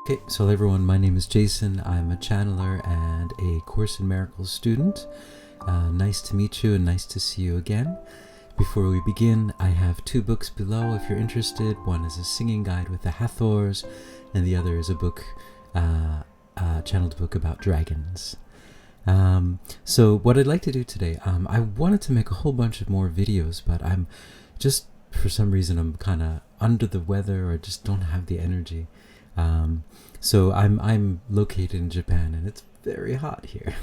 Okay, so hello everyone, my name is Jason. I'm a channeler and a Course in Miracles student. Nice to meet you and nice to see you again. Before we begin, I have two books below if you're interested. One is a singing guide with the Hathors, and the other is a book, a channeled book about dragons. So what I'd like to do today, I wanted to make a whole bunch of more videos, but I'm just, for some reason, I'm kind of under the weather or just don't have the energy. So I'm located in Japan and it's very hot here.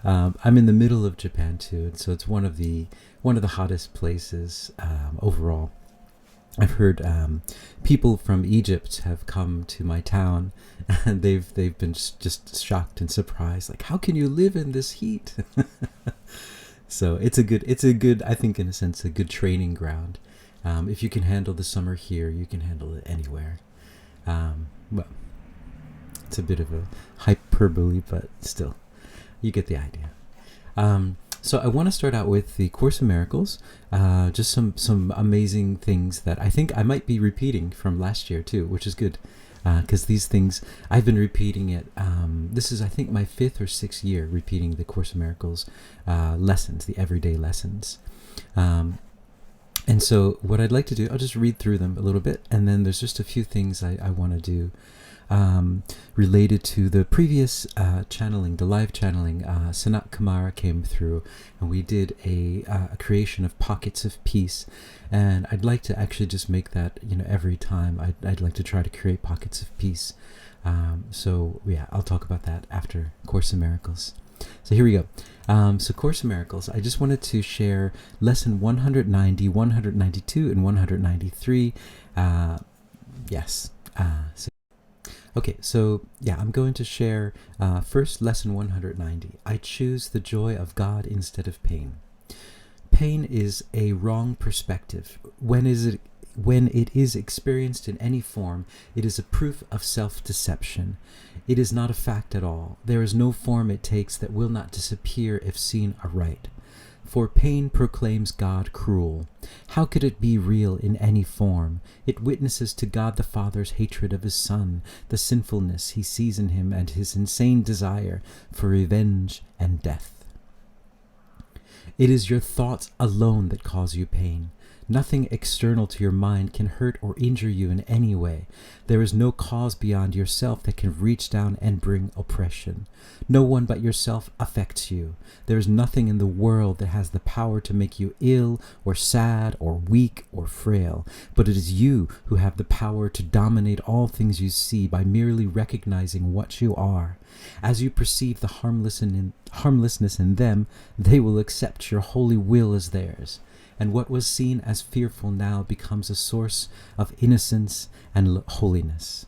I'm in the middle of Japan too, and so it's one of the hottest places overall. I've heard people from Egypt have come to my town, and they've been just shocked and surprised, like, how can you live in this heat? So it's a good, I think, in a sense, a good training ground. If you can handle the summer here, you can handle it anywhere. Well, it's a bit of a hyperbole, but still, you get the idea. So I want to start out with the Course in Miracles, just some amazing things that I think I might be repeating from last year too, which is good, because these things, I've been repeating it. This is, I think, my 5th or 6th year repeating the Course in Miracles lessons, the everyday lessons. And so what I'd like to do, I'll just read through them a little bit, and then there's just a few things I want to do related to the previous channeling, the live channeling. Sanat Kumara came through, and we did a creation of Pockets of Peace, and I'd like to actually just make that, every time. I'd like to try to create Pockets of Peace. So yeah, I'll talk about that after Course in Miracles. So here we go. So Course in Miracles, I just wanted to share lesson 190, 192, and 193. Yes. Okay, so yeah, I'm going to share first lesson 190. I choose the joy of God instead of pain. Pain is a wrong perspective. When it is experienced in any form, it is a proof of self-deception. It is not a fact at all. There is no form it takes that will not disappear if seen aright. For pain proclaims God cruel. How could it be real in any form? It witnesses to God the Father's hatred of his Son, the sinfulness he sees in him, and his insane desire for revenge and death. It is your thoughts alone that cause you pain. Nothing external to your mind can hurt or injure you in any way. There is no cause beyond yourself that can reach down and bring oppression. No one but yourself affects you. There is nothing in the world that has the power to make you ill or sad or weak or frail, but it is you who have the power to dominate all things you see by merely recognizing what you are. As you perceive the harmlessness in them, they will accept your holy will as theirs. And what was seen as fearful now becomes a source of innocence and holiness.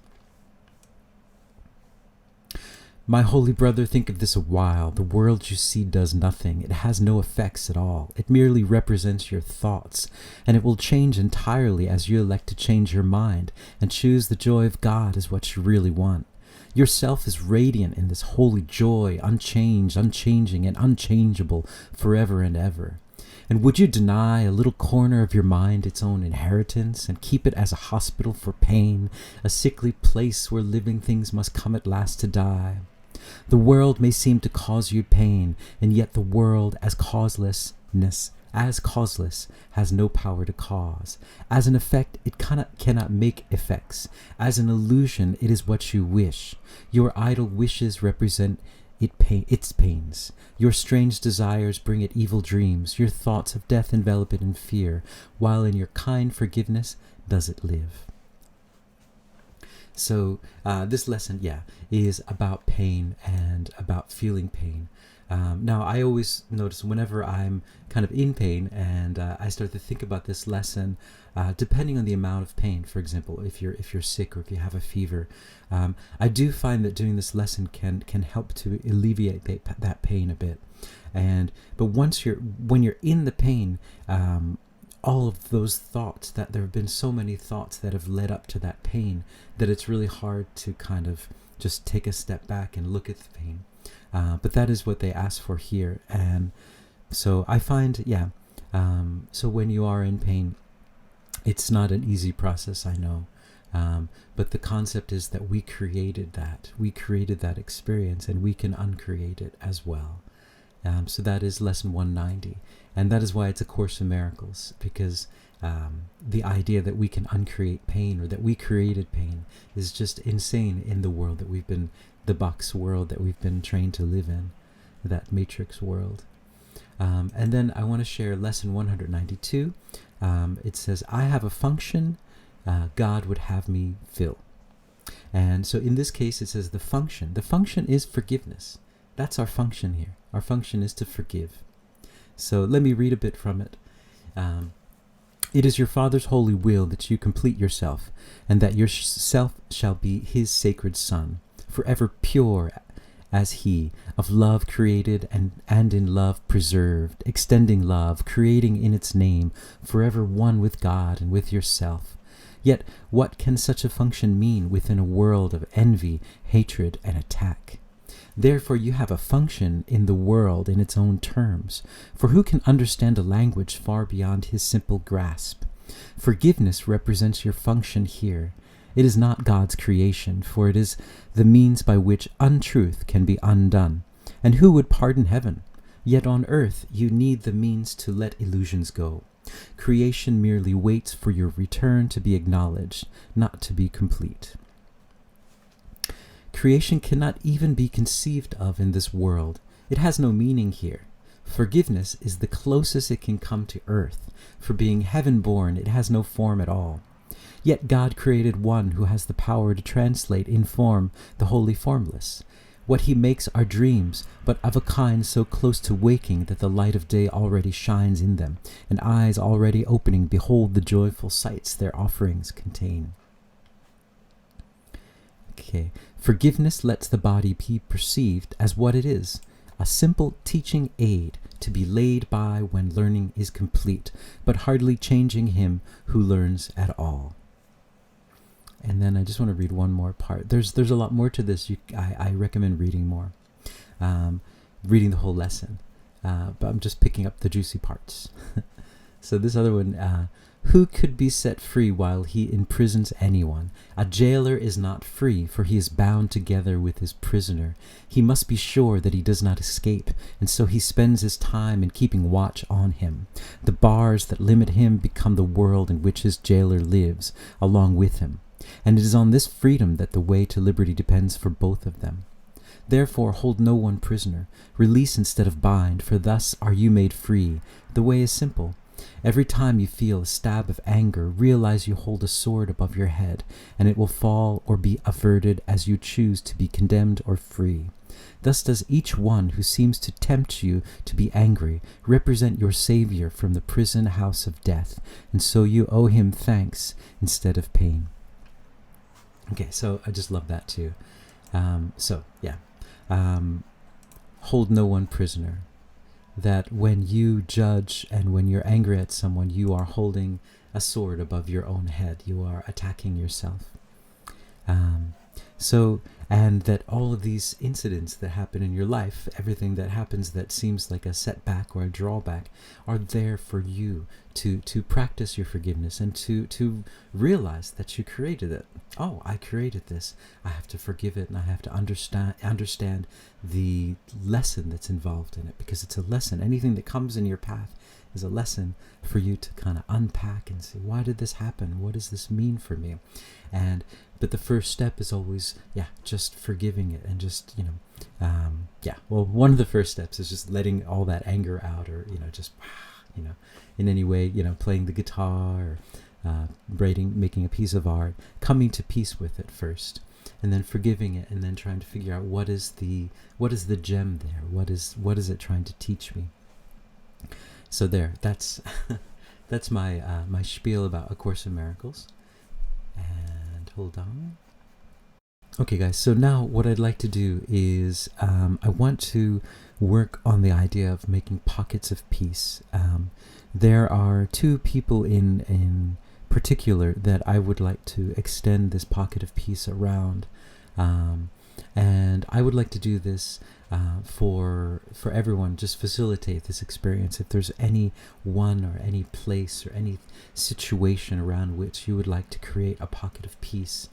My holy brother, think of this a while. The world you see does nothing. It has no effects at all. It merely represents your thoughts, and it will change entirely as you elect to change your mind and choose the joy of God as what you really want. Yourself is radiant in this holy joy, unchanged, unchanging, and unchangeable forever and ever. And would you deny a little corner of your mind its own inheritance and keep it as a hospital for pain, a sickly place where living things must come at last to die? The world may seem to cause you pain, and yet the world as causeless, has no power to cause. As an effect, it cannot make effects. As an illusion, it is what you wish. Your idle wishes represent its pains. Your strange desires bring it evil dreams. Your thoughts of death envelop it in fear, while in your kind forgiveness does it live. So this lesson, is about pain and about feeling pain. Now, I always notice whenever I'm kind of in pain and I start to think about this lesson, depending on the amount of pain. For example, if you're sick or if you have a fever, I do find that doing this lesson can help to alleviate that pain a bit. But when you're in the pain, all of those thoughts, that there have been so many thoughts that have led up to that pain, that it's really hard to kind of just take a step back and look at the pain. But that is what they ask for here. And so I find, so when you are in pain, it's not an easy process, I know. But the concept is that we created that experience, and we can uncreate it as well. So that is lesson 190, and that is why it's a Course in Miracles, because the idea that we can uncreate pain, or that we created pain, is just insane in the world that the box world that we've been trained to live in, that matrix world. And then I want to share lesson 192. It says, I have a function God would have me fill. And so in this case, it says the function is forgiveness. That's our function here. Our function is to forgive. So let me read a bit from it. It is your Father's holy will that you complete yourself, and that yourself shall be his sacred son, forever pure as he, of love created and in love preserved, extending love, creating in its name, forever one with God and with yourself. Yet what can such a function mean within a world of envy, hatred, and attack? Therefore you have a function in the world in its own terms, for who can understand a language far beyond his simple grasp? Forgiveness represents your function here. It is not God's creation, for it is the means by which untruth can be undone. And who would pardon heaven? Yet on earth you need the means to let illusions go. Creation merely waits for your return to be acknowledged, not to be complete. Creation cannot even be conceived of in this world. It has no meaning here. Forgiveness is the closest it can come to earth. For being heaven-born, it has no form at all. Yet God created one who has the power to translate in form the wholly formless. What he makes are dreams, but of a kind so close to waking that the light of day already shines in them, and eyes already opening behold the joyful sights their offerings contain. Okay. Forgiveness lets the body be perceived as what it is, a simple teaching aid to be laid by when learning is complete, but hardly changing him who learns at all. And then I just want to read one more part. There's a lot more to this. I recommend reading more, reading the whole lesson. But I'm just picking up the juicy parts. So this other one, who could be set free while he imprisons anyone? A jailer is not free, for he is bound together with his prisoner. He must be sure that he does not escape, and so he spends his time in keeping watch on him. The bars that limit him become the world in which his jailer lives, along with him. And it is on this freedom that the way to liberty depends for both of them. Therefore hold no one prisoner. Release instead of bind, for thus are you made free. The way is simple. Every time you feel a stab of anger, realize you hold a sword above your head, and it will fall or be averted as you choose to be condemned or free. Thus does each one who seems to tempt you to be angry represent your Savior from the prison house of death, and so you owe him thanks instead of pain. Okay, so I just love that too. Hold no one prisoner. That when you judge and when you're angry at someone, you are holding a sword above your own head. You are attacking yourself. And that all of these incidents that happen in your life, everything that happens that seems like a setback or a drawback, are there for you to practice your forgiveness and to realize that you created it. Oh, I created this. I have to forgive it, and I have to understand the lesson that's involved in it, because it's a lesson. Anything that comes in your path is a lesson for you to kind of unpack and say, why did this happen? What does this mean for me? But the first step is always, just forgiving it, and just, one of the first steps is just letting all that anger out, or, in any way, playing the guitar, or making a piece of art, coming to peace with it first, and then forgiving it, and then trying to figure out what is the gem there, what is it trying to teach me. So that's that's my my spiel about A Course in Miracles. And hold on. Okay, guys, so now what I'd like to do is I want to work on the idea of making pockets of peace. There are two people in particular that I would like to extend this pocket of peace around. And I would like to do this for everyone. Just facilitate this experience. If there's any one or any place or any situation around which you would like to create a pocket of peace,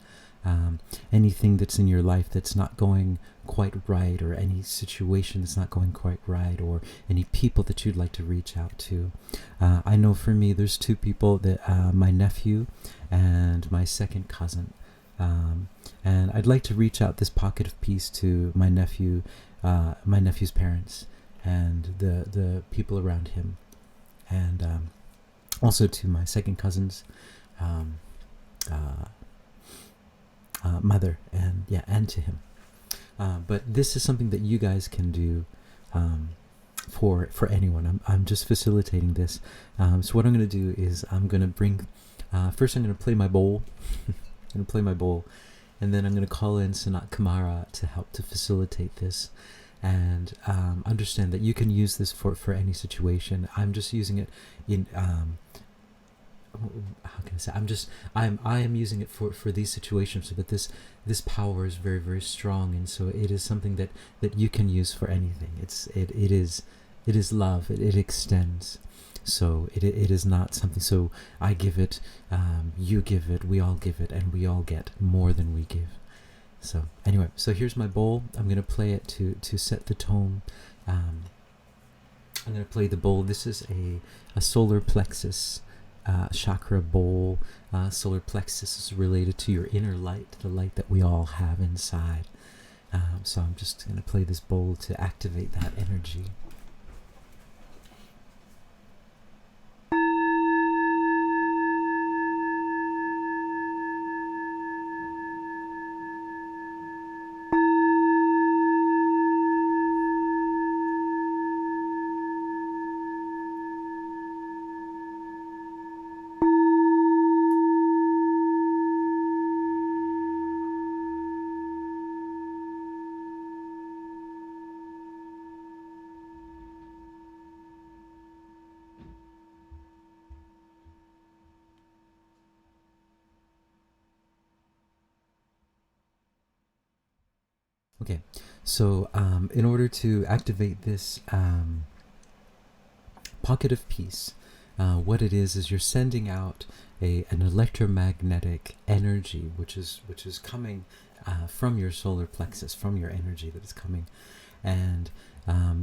anything that's in your life that's not going quite right, or any situation that's not going quite right, or any people that you'd like to reach out to. I know for me there's two people, that my nephew and my second cousin, and I'd like to reach out this pocket of peace to my nephew's parents and the people around him, and also to my second cousin's mother, and to him. But this is something that you guys can do for anyone. I'm just facilitating this. So what I'm going to do is I'm going to bring, first I'm going to play my bowl. I'm going to play my bowl, and then I'm going to call in Sanat Kumara to help to facilitate this. And understand that you can use this for any situation. I'm just using it in how can I say? I am using it for these situations, so that this power is very, very strong, and so it is something that you can use for anything. It is love. It extends. So it is not something. So I give it, you give it, we all give it, and we all get more than we give. So anyway, so here's my bowl. I'm going to play it to set the tone. I'm going to play the bowl. This is a solar plexus chakra bowl. Solar plexus is related to your inner light, the light that we all have inside. So I'm just going to play this bowl to activate that energy. Okay, so in order to activate this pocket of peace, what it is you're sending out an electromagnetic energy, which is coming from your solar plexus, from your energy that is coming, and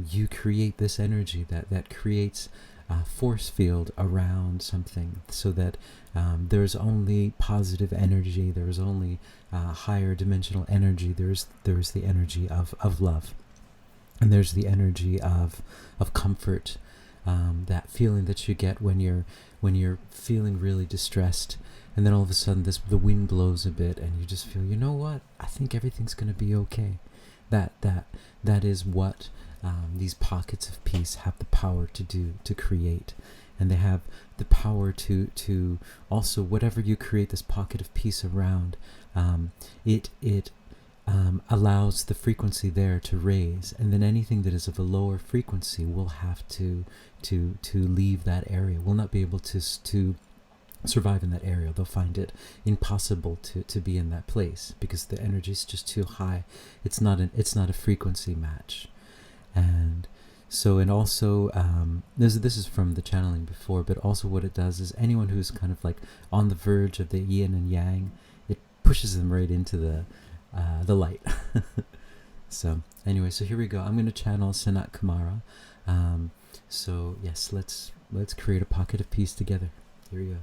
you create this energy that creates a force field around something, so that there's only positive energy, there's only higher dimensional energy, there's the energy of love, and there's the energy of comfort, that feeling that you get when you're feeling really distressed, and then all of a sudden the wind blows a bit and you just feel, you know what, I think everything's going to be okay. That is what these pockets of peace have the power to do, to create. And they have the power to also, whatever you create this pocket of peace around, it allows the frequency there to raise, and then anything that is of a lower frequency will have to leave that area, will not be able to survive in that area. They'll find it impossible to be in that place, because the energy is just too high. It's not a frequency match. And so, and also this is from the channeling before, but also what it does is anyone who's kind of like on the verge of the yin and yang, it pushes them right into the light. So anyway, so here we go. I'm going to channel Sanat Kumara. So yes, let's create a pocket of peace together. Here we go.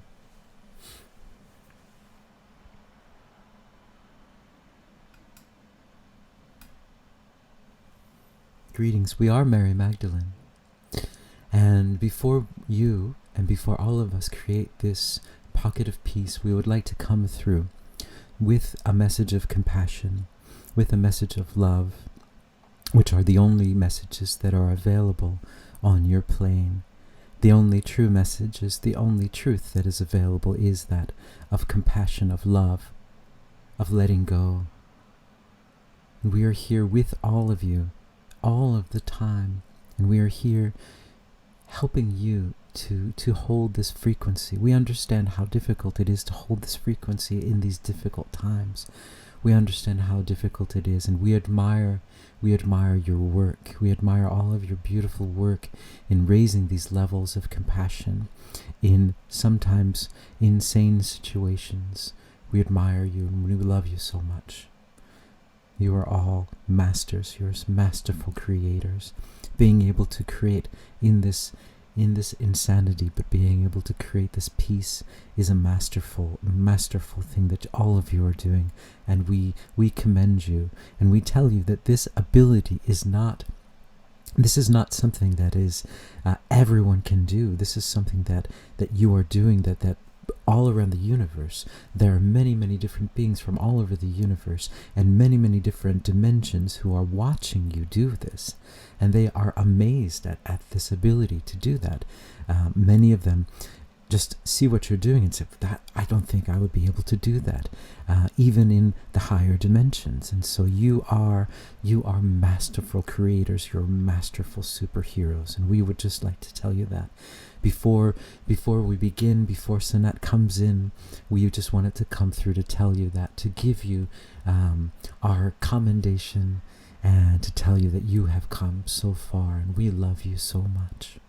Greetings, we are Mary Magdalene. And before you and before all of us create this pocket of peace, we would like to come through with a message of compassion, with a message of love, which are the only messages that are available on your plane. The only true messages, the only truth that is available is that of compassion, of love, of letting go. We are here with all of you, all of the time, and we are here helping you to hold this frequency. We understand how difficult it is to hold this frequency in these difficult times. We understand how difficult it is, and we admire your work. We admire all of your beautiful work in raising these levels of compassion in sometimes insane situations. We admire you and we love you so much. You are all masters. You're masterful creators. Being able to create in this insanity, but being able to create this peace is a masterful thing that all of you are doing. And we commend you, and we tell you that this ability is not something that is everyone can do. This is something that you are doing, that all around the universe. There are many, many different beings from all over the universe and many, many different dimensions who are watching you do this. And they are amazed at this ability to do that. Many of them just see what you're doing and say, "That I don't think I would be able to do that," even in the higher dimensions. And so you are masterful creators. You're masterful superheroes, and we would just like to tell you that. Before we begin, before Sanat comes in, we just wanted to come through to tell you that, to give you our commendation, and to tell you that you have come so far, and we love you so much.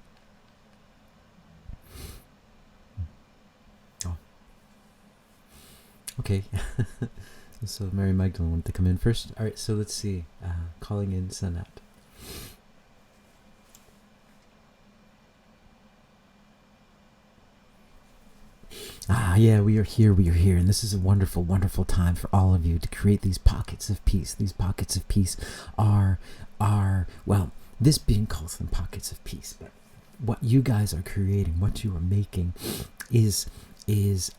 Oh. Okay. So Mary Magdalene wanted to come in first. All right, so let's see. Calling in Sanat. Yeah, we are here, and this is a wonderful, wonderful time for all of you to create these pockets of peace. These pockets of peace are well, this being calls them pockets of peace, but what you guys are creating, what you are making is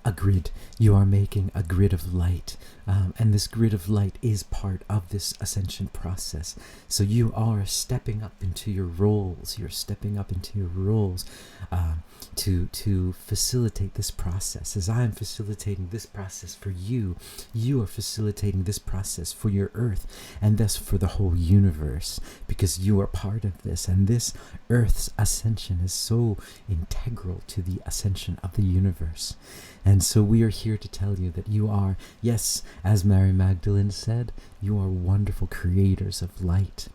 a grid. You are making a grid of light, and this grid of light is part of this ascension process. So you are stepping up into your roles. You're stepping up into your roles to facilitate this process. As I am facilitating this process for you, you are facilitating this process for your earth, and thus for the whole universe, because you are part of this. And this earth's ascension is so integral to the ascension of the universe. And so we are here to tell you that you are, yes, as Mary Magdalene said, you are wonderful creators of light.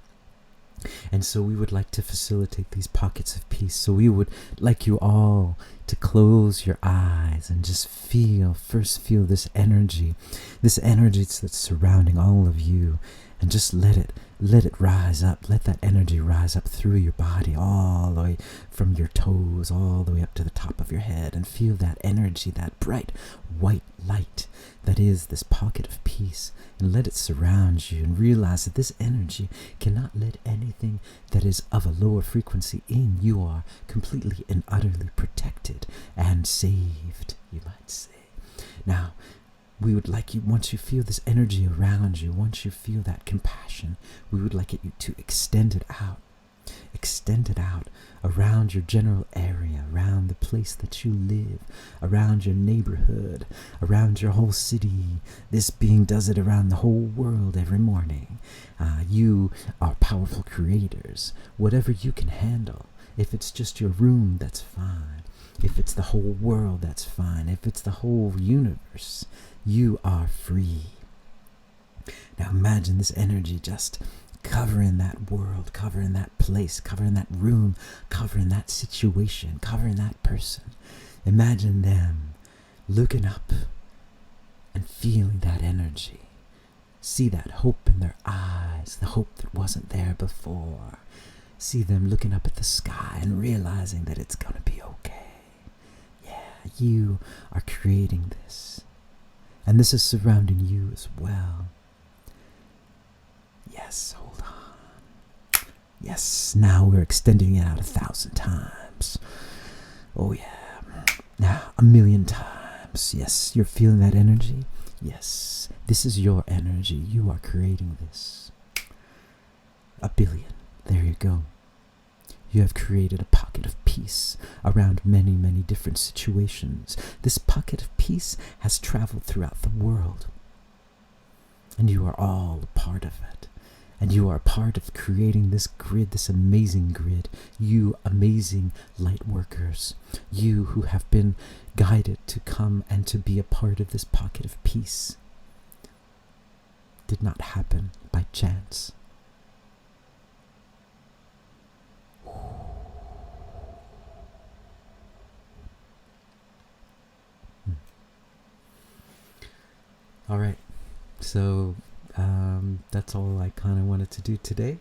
And so we would like to facilitate these pockets of peace. So we would like you all to close your eyes and just feel this energy that's surrounding all of you, and just let it rise up. Let that energy rise up through your body, all the way from your toes, all the way up to the top of your head, and feel that energy, that bright white light that is this pocket of peace, and let it surround you, and realize that this energy cannot let anything that is of a lower frequency in. You are completely and utterly protected and saved, you might say. Now, we would like you, once you feel this energy around you, once you feel that compassion, we would like you to extend it out around your general area, around the place that you live, around your neighborhood, around your whole city. This being does it around the whole world every morning. You are powerful creators. Whatever you can handle. If it's just your room, that's fine. If it's the whole world, that's fine. If it's the whole universe, you are free. Now imagine this energy just covering that world, covering that place, covering that room, covering that situation, covering that person. Imagine them looking up and feeling that energy. See that hope in their eyes, the hope that wasn't there before. See them looking up at the sky and realizing that it's going to be okay. Yeah, you are creating this. And this is surrounding you as well. Yes, hold on. Yes, now we're extending it out 1,000 times. Oh yeah. Now 1,000,000 times. Yes, you're feeling that energy? Yes, this is your energy. You are creating this. 1,000,000,000. There you go. You have created a pocket of peace around many, many different situations. This pocket of peace has traveled throughout the world. And you are all a part of it. And you are a part of creating this grid, this amazing grid. You amazing light workers. You who have been guided to come and to be a part of this pocket of peace. did not happen by chance. All right, so that's all I kind of wanted to do today.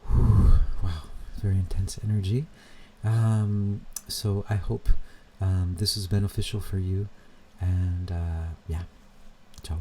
Wow, very intense energy. So I hope this is beneficial for you, and yeah, ciao.